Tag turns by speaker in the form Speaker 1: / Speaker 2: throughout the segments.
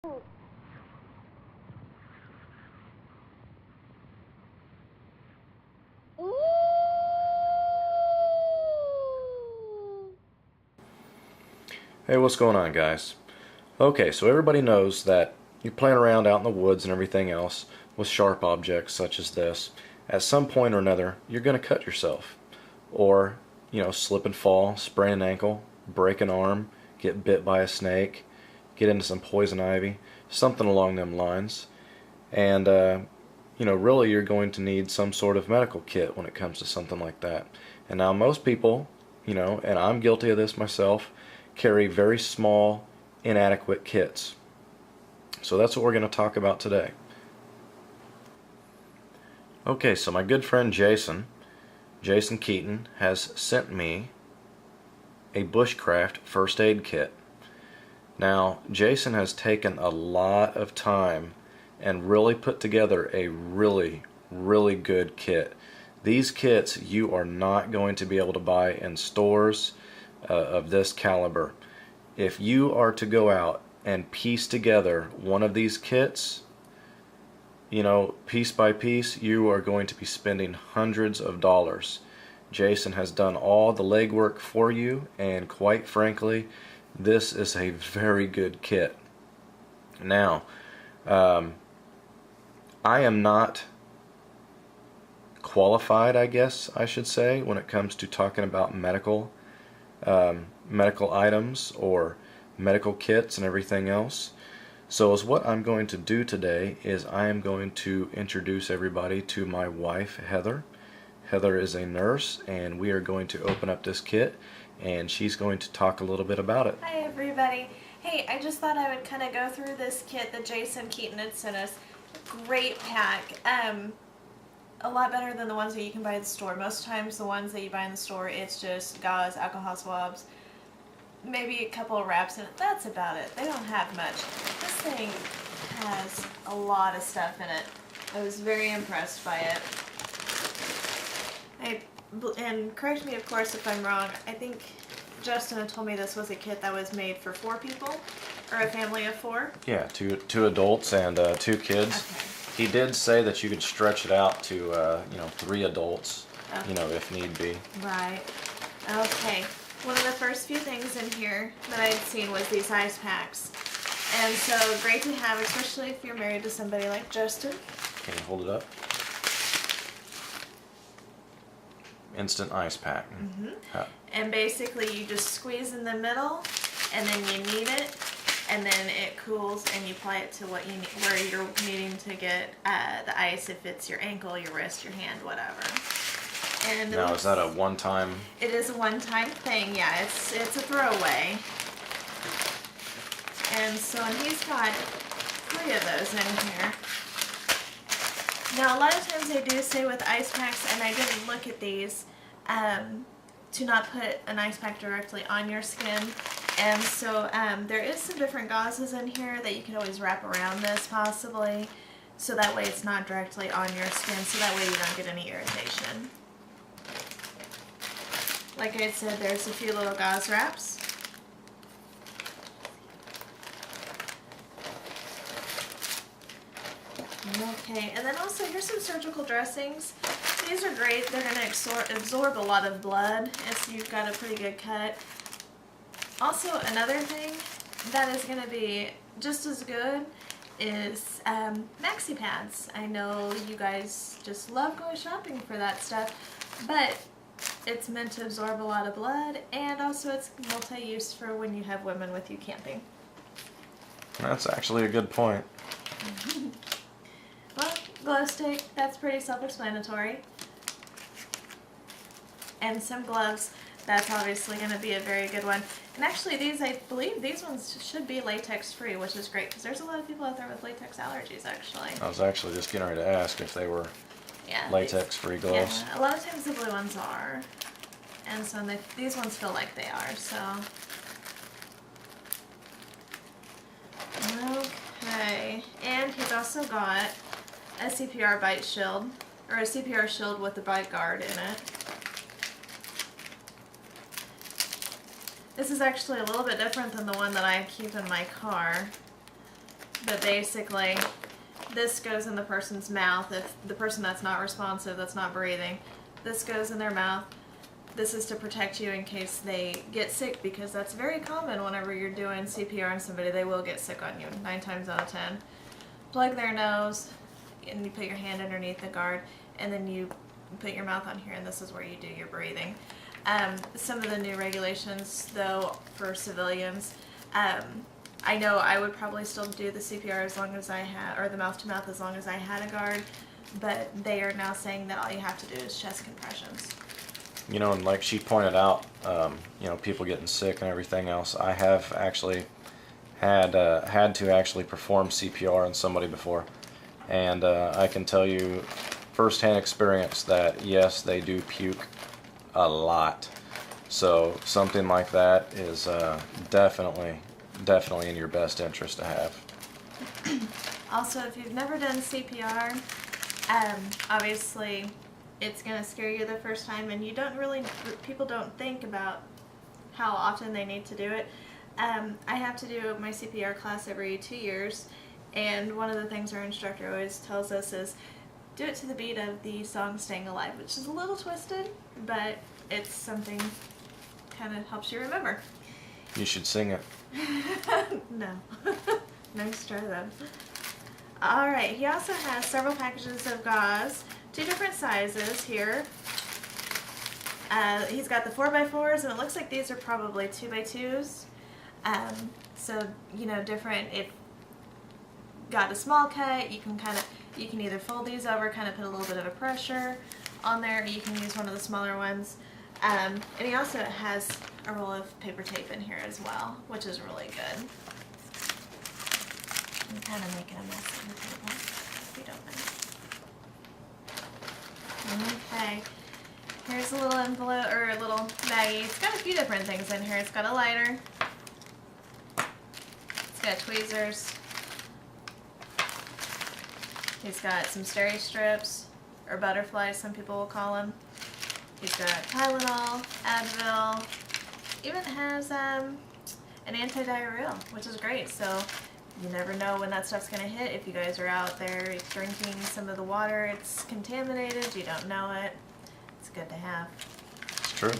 Speaker 1: Hey, what's going on, guys? Okay, so everybody knows that you're playing around out in the woods and everything else with sharp objects such as this. At some point or another, you're going to cut yourself. Or, slip and fall, sprain an ankle, break an arm, get bit by a snake, get into some poison ivy, something along them lines. And, really you're going to need some sort of medical kit when it comes to something like that. And now most people, and I'm guilty of this myself, carry very small, inadequate kits. So that's what we're going to talk about today. Okay, so my good friend Jason Keeton, has sent me a Bushcraft first aid kit. Now, Jason has taken a lot of time and really put together a really good kit. These kits you are not going to be able to buy in stores of this caliber. If you are to go out and piece together one of these kits, piece by piece, you are going to be spending hundreds of dollars. Jason has done all the legwork for you, and quite frankly, this is a very good kit. Now, I am not qualified, I guess I should say, when it comes to talking about medical items or medical kits and everything else. So as what I'm going to do today is I am going to introduce everybody to my wife, Heather. Heather is a nurse, and we are going to open up this kit, and she's going to talk a little bit about it.
Speaker 2: Hi everybody. Hey, I just thought I would kind of go through this kit that Jason Keeton had sent us. Great pack. A lot better than the ones that you can buy at the store. Most times the ones that you buy in the store, it's just gauze, alcohol swabs, maybe a couple of wraps in it. That's about it. They don't have much. This thing has a lot of stuff in it. I was very impressed by it. And correct me, of course, if I'm wrong. I think Justin had told me this was a kit that was made for 4 people, or a family of 4.
Speaker 1: Yeah, two adults and 2 kids.
Speaker 2: Okay.
Speaker 1: He did say that you could stretch it out to 3 adults,
Speaker 2: Okay.
Speaker 1: if need be.
Speaker 2: Right. Okay. One of the first few things in here that I'd seen was these ice packs. And so great to have, especially if you're married to somebody like Justin.
Speaker 1: Can you hold it up? Instant ice pack.
Speaker 2: And basically you just squeeze in the middle, and then you knead it, and then it cools, and you apply it to what you need, where you're needing to get the ice, if it's your ankle, your wrist, your hand, whatever. And
Speaker 1: Now, is that a one-time?
Speaker 2: It is a one-time thing, yeah. It's a throwaway. And so he's got 3 of those in here. Now, a lot of times they do say with ice packs, and I didn't look at these, to not put an ice pack directly on your skin. And so there is some different gauzes in here that you can always wrap around this possibly, so that way it's not directly on your skin, so that way you don't get any irritation. Like I said, there's a few little gauze wraps. Okay, and then also here's some surgical dressings. These are great. They're going to absorb a lot of blood if you've got a pretty good cut. Also, another thing that is going to be just as good is maxi pads. I know you guys just love going shopping for that stuff, but it's meant to absorb a lot of blood, and also it's multi-use for when you have women with you camping.
Speaker 1: That's actually a good point.
Speaker 2: Well, glow stick, that's pretty self-explanatory. And some gloves, that's obviously going to be a very good one. And actually these, I believe these ones should be latex free, which is great, because there's a lot of people out there with latex allergies actually.
Speaker 1: I was actually just getting ready to ask if they were latex free gloves.
Speaker 2: Yeah, a lot of times the blue ones are. And so these ones feel like they are, so. Okay, and he's also got a CPR bite shield, or a CPR shield with a bite guard in it. This is actually a little bit different than the one that I keep in my car. But basically, this goes in the person's mouth. If the person that's not responsive, that's not breathing, this goes in their mouth. This is to protect you in case they get sick, because that's very common whenever you're doing CPR on somebody. They will get sick on you 9 times out of 10. Plug their nose, and you put your hand underneath the guard, and then you put your mouth on here, and this is where you do your breathing. Some of the new regulations, though, for civilians, I know I would probably still do the CPR as long as I had, or the mouth-to-mouth as long as I had a guard, but they are now saying that all you have to do is chest compressions.
Speaker 1: You know, and like she pointed out, you know, people getting sick and everything else. I have actually had to actually perform CPR on somebody before, and I can tell you firsthand experience that yes, they do puke a lot. So something like that is definitely in your best interest to have.
Speaker 2: Also, if you've never done CPR, obviously it's going to scare you the first time, and people don't think about how often they need to do it. I have to do my CPR class every 2 years, and one of the things our instructor always tells us is do it to the beat of the song Staying Alive, which is a little twisted, but it's something kind of helps you remember.
Speaker 1: You should sing it.
Speaker 2: No. Nice try though. Alright, he also has several packages of gauze, 2 different sizes here. He's got the 4x4s, and it looks like these are probably 2x2s. So, you know, different. If got a small cut, you can either fold these over, kind of put a little bit of a pressure on there, or you can use one of the smaller ones. And he also has a roll of paper tape in here as well, which is really good. I'm kind of making a mess on the table, if you don't mind. Okay, here's a little envelope, or a little baggie. It's got a few different things in here. It's got a lighter. It's got tweezers. He's got some steri strips, or butterflies, some people will call them. He's got Tylenol, Advil, even has an anti-diarrheal, which is great. So you never know when that stuff's going to hit. If you guys are out there drinking some of the water, it's contaminated, you don't know it. It's good to have.
Speaker 1: It's true.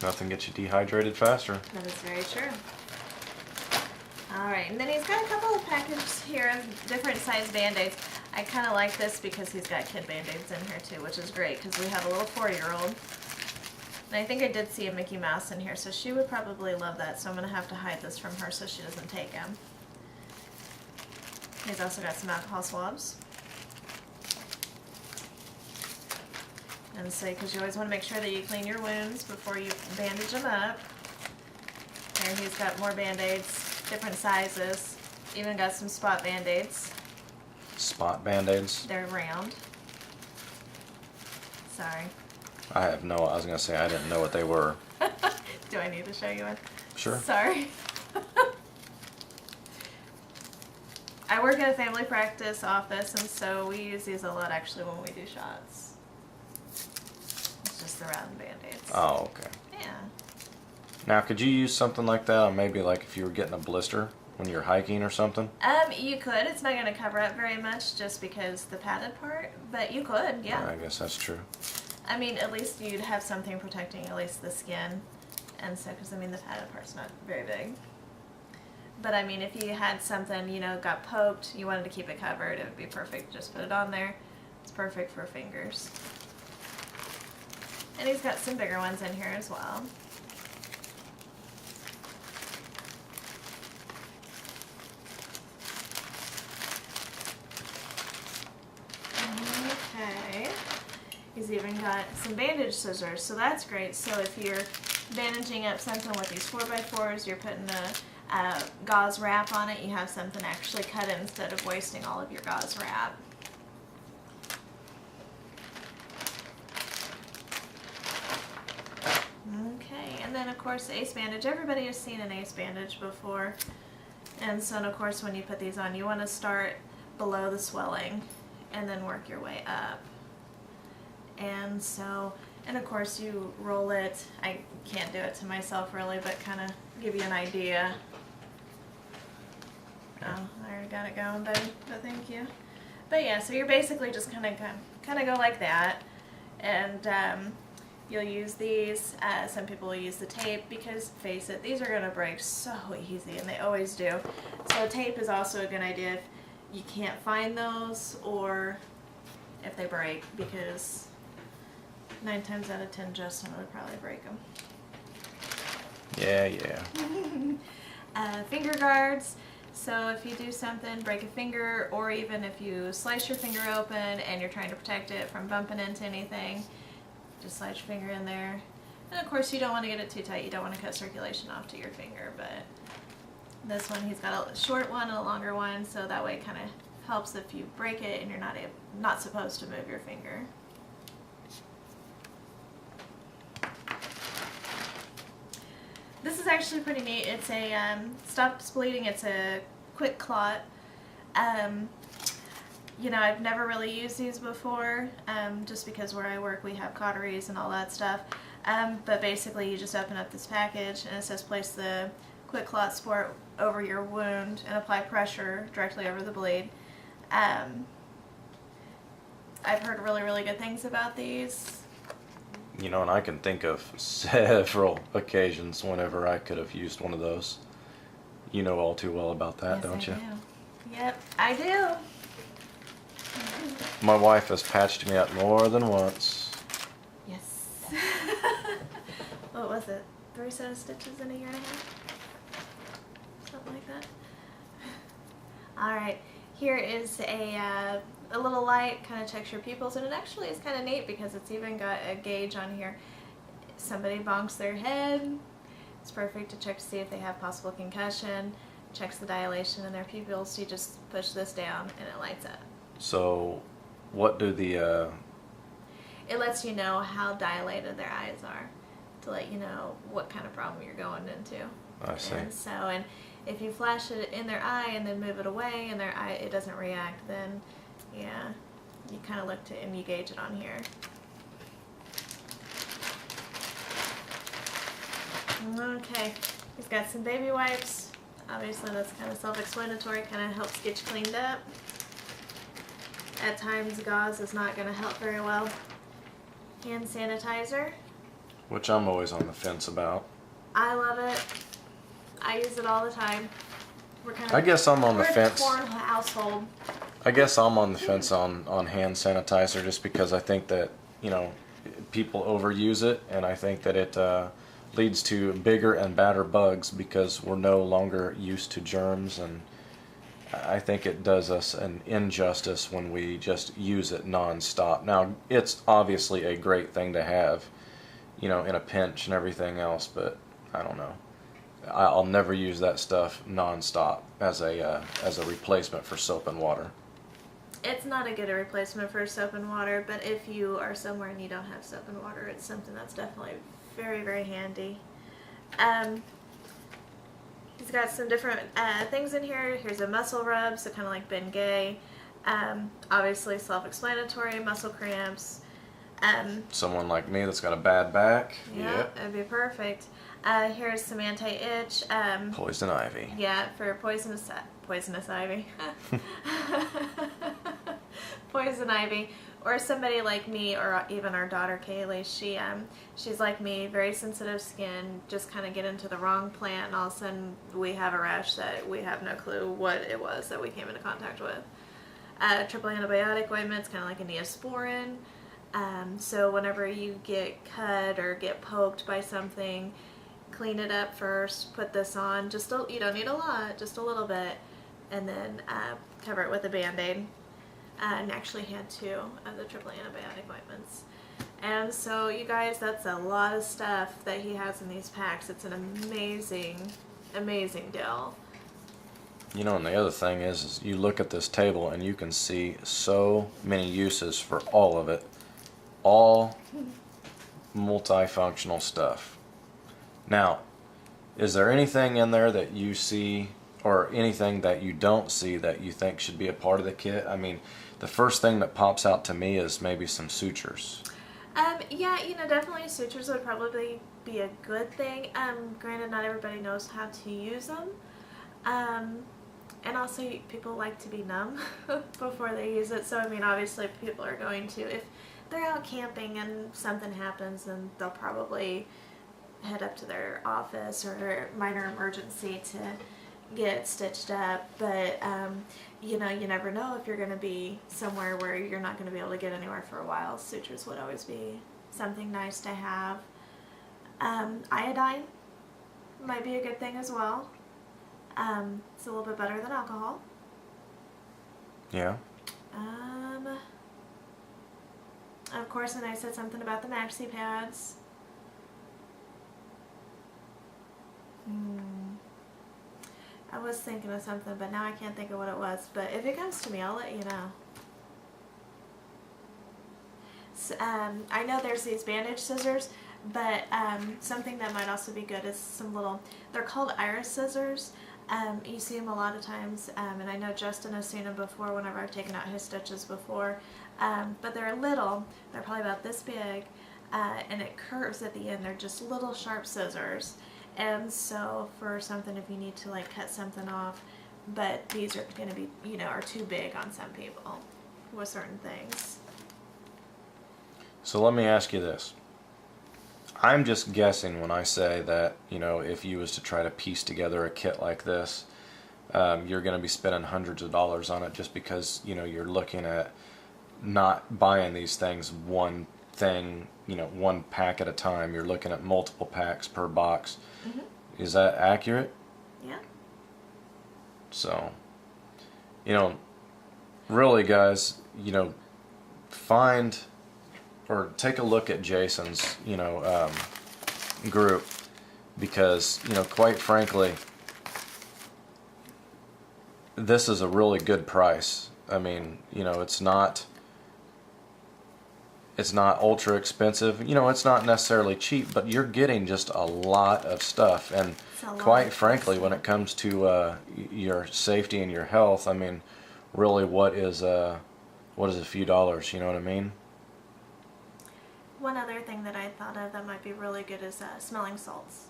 Speaker 1: Nothing gets you dehydrated faster.
Speaker 2: That is very true. Alright, and then he's got a couple of packages here of different size Band-Aids. I kind of like this because he's got kid Band-Aids in here too, which is great because we have a little 4-year-old. And I think I did see a Mickey Mouse in here, so she would probably love that, so I'm going to have to hide this from her so she doesn't take him. He's also got some alcohol swabs. And so, because you always want to make sure that you clean your wounds before you bandage them up. And he's got more Band-Aids, different sizes. Even got some spot Band-Aids.
Speaker 1: Spot Band-Aids?
Speaker 2: They're round. Sorry.
Speaker 1: I was going to say I didn't know what they were.
Speaker 2: Do I need to show you one?
Speaker 1: Sure.
Speaker 2: Sorry. I work in a family practice office, and so we use these a lot actually when we do shots. It's just the round Band-Aids.
Speaker 1: Oh, okay.
Speaker 2: Yeah.
Speaker 1: Now, could you use something like that on maybe like if you were getting a blister when you're hiking or something?
Speaker 2: You could. It's not going to cover up very much just because the padded part, but you could, yeah.
Speaker 1: I guess that's true.
Speaker 2: I mean, at least you'd have something protecting at least the skin, and so, because I mean the padded part's not very big. But I mean, if you had something, you know, got poked, you wanted to keep it covered, it would be perfect. Just put it on there. It's perfect for fingers. And he's got some bigger ones in here as well. Okay. He's even got some bandage scissors, so that's great. So if you're bandaging up something with these 4x4s, you're putting a gauze wrap on it, you have something actually cut in instead of wasting all of your gauze wrap. Okay, and then of course the ace bandage. Everybody has seen an ace bandage before. And so, and of course, when you put these on, you want to start below the swelling and then work your way up. And so, and of course you roll it. I can't do it to myself really, but kind of give you an idea. Oh, I already got it going, buddy. But thank you. But yeah, so you're basically just kind of go like that, and you'll use these. Some people will use the tape because, face it, these are gonna break so easy, and they always do. So tape is also a good idea if you can't find those or if they break, because 9 times out of 10, Justin would probably break them.
Speaker 1: Yeah, yeah.
Speaker 2: Finger guards. So if you do something, break a finger, or even if you slice your finger open and you're trying to protect it from bumping into anything, just slide your finger in there. And of course you don't want to get it too tight. You don't want to cut circulation off to your finger, but this one, he's got a short one and a longer one, so that way it kind of helps if you break it and you're not supposed to move your finger. This is actually pretty neat. It's a stops bleeding. It's a quick clot. You know, I've never really used these before, just because where I work we have cauteries and all that stuff. But basically you just open up this package and it says place the quick clot sport over your wound and apply pressure directly over the bleed. I've heard really, really good things about these.
Speaker 1: You know, and I can think of several occasions whenever I could have used one of those. You know all too well about that,
Speaker 2: Yes,
Speaker 1: don't you?
Speaker 2: I do. Yep, I do.
Speaker 1: My wife has patched me up more than once.
Speaker 2: Yes. What was it? 3 set of stitches in a year and a half? Something like that. Alright, here is a little light, kind of checks your pupils, and it actually is kind of neat because it's even got a gauge on here. Somebody bonks their head, it's perfect to check to see if they have possible concussion. Checks the dilation in their pupils, so you just push this down and it lights up.
Speaker 1: So, what do the...
Speaker 2: It lets you know how dilated their eyes are, to let you know what kind of problem you're going into.
Speaker 1: I see.
Speaker 2: And if you flash it in their eye and then move it away and their eye, it doesn't react, then yeah, you kind of look to and you gauge it on here. Okay, he's got some baby wipes. Obviously that's kind of self-explanatory, kind of helps get you cleaned up. At times gauze is not going to help very well. Hand sanitizer.
Speaker 1: Which I'm always on the fence about.
Speaker 2: I love it. I use it all the time.
Speaker 1: I guess I'm on the fence.
Speaker 2: We're a poor household.
Speaker 1: I guess I'm on the fence on hand sanitizer just because I think that, you know, people overuse it, and I think that it leads to bigger and badder bugs because we're no longer used to germs, and I think it does us an injustice when we just use it non-stop. Now, it's obviously a great thing to have, you know, in a pinch and everything else, but I don't know. I'll never use that stuff non-stop as a replacement for soap and water.
Speaker 2: It's not a good replacement for soap and water, but if you are somewhere and you don't have soap and water, it's something that's definitely very, very handy. He's got some different things in here. Here's a muscle rub, so kind of like Bengay. Obviously self-explanatory, muscle cramps.
Speaker 1: Someone like me that's got a bad back.
Speaker 2: Yeah,
Speaker 1: Yep.
Speaker 2: it'd be perfect. Here's some anti-itch.
Speaker 1: Poison ivy.
Speaker 2: Yeah, for poisonous ivy. Poison ivy. Or somebody like me, or even our daughter Kaylee, she's like me, very sensitive skin, just kind of get into the wrong plant and all of a sudden we have a rash that we have no clue what it was that we came into contact with. Triple antibiotic ointments, kind of like a Neosporin. So whenever you get cut or get poked by something, clean it up first, put this on, you don't need a lot, just a little bit, and then cover it with a Band-Aid. And actually had 2 of the triple antibiotic ointments. And so you guys, that's a lot of stuff that he has in these packs. It's an amazing, amazing deal.
Speaker 1: You know, and the other thing is you look at this table and you can see so many uses for all of it. All multifunctional stuff. Now, is there anything in there that you see or anything that you don't see that you think should be a part of the kit? I mean, the first thing that pops out to me is maybe some sutures.
Speaker 2: Yeah, you know, definitely sutures would probably be a good thing. Granted, not everybody knows how to use them. And also, people like to be numb before they use it. So, I mean, obviously people are going to, if they're out camping and something happens, then they'll probably head up to their office or minor emergency to get stitched up. But, you know, you never know if you're going to be somewhere where you're not going to be able to get anywhere for a while. Sutures would always be something nice to have. Iodine might be a good thing as well. It's a little bit better than alcohol.
Speaker 1: Yeah.
Speaker 2: Of course, and I said something about the maxi pads. I was thinking of something, but now I can't think of what it was. But if it comes to me, I'll let you know. So, I know there's these bandage scissors, but something that might also be good is some little, they're called iris scissors. You see them a lot of times, and I know Justin has seen them before whenever I've taken out his stitches before. But they're little, they're probably about this big, and it curves at the end. They're just little sharp scissors. And so for something, if you need to like cut something off, but these are going to be, you know, are too big on some people with certain things.
Speaker 1: So let me ask you this. I'm just guessing when I say that, you know, if you was to try to piece together a kit like this, you're going to be spending hundreds of dollars on it just because, you know, you're looking at not buying these things one thing, you know, one pack at a time. You're looking at multiple packs per box. Mm-hmm. Is that accurate?
Speaker 2: Yeah.
Speaker 1: So, you know, really guys, you know, find or take a look at Jason's, you know, group, because, you know, quite frankly, this is a really good price. I mean, you know, it's not ultra expensive. You know, it's not necessarily cheap, but you're getting just a lot of stuff. And quite frankly, when it comes to your safety and your health, I mean, really, what is a few dollars? You know what I mean?
Speaker 2: One other thing that I thought of that might be really good is smelling salts.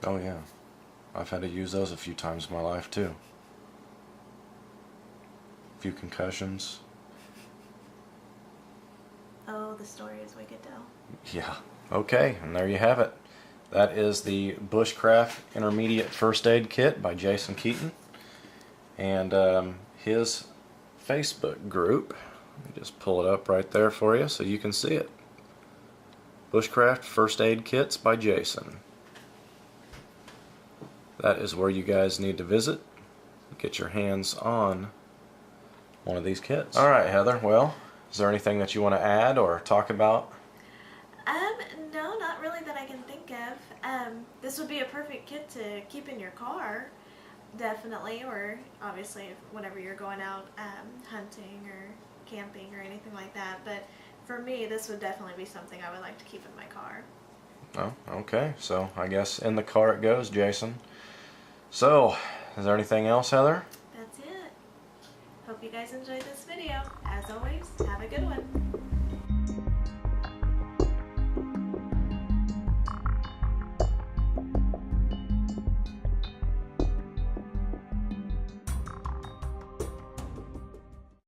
Speaker 1: Oh yeah, I've had to use those a few times in my life too. A few concussions.
Speaker 2: Oh, the story is wicked though.
Speaker 1: Yeah. Okay, and there you have it. That is the Bushcraft Intermediate First Aid Kit by Jason Keeton, and his Facebook group. Let me just pull it up right there for you so you can see it. Bushcraft First Aid Kits by Jason. That is where you guys need to visit. Get your hands on one of these kits. Alright, Heather, well, is there anything that you want to add or talk about?
Speaker 2: No, not really that I can think of. This would be a perfect kit to keep in your car, definitely, or obviously whenever you're going out hunting or camping or anything like that. But for me, this would definitely be something I would like to keep in my car.
Speaker 1: Oh, okay. So I guess in the car it goes, Jason. So, is there anything else, Heather?
Speaker 2: That's it. Hope you guys enjoyed this video. As always, have a good one.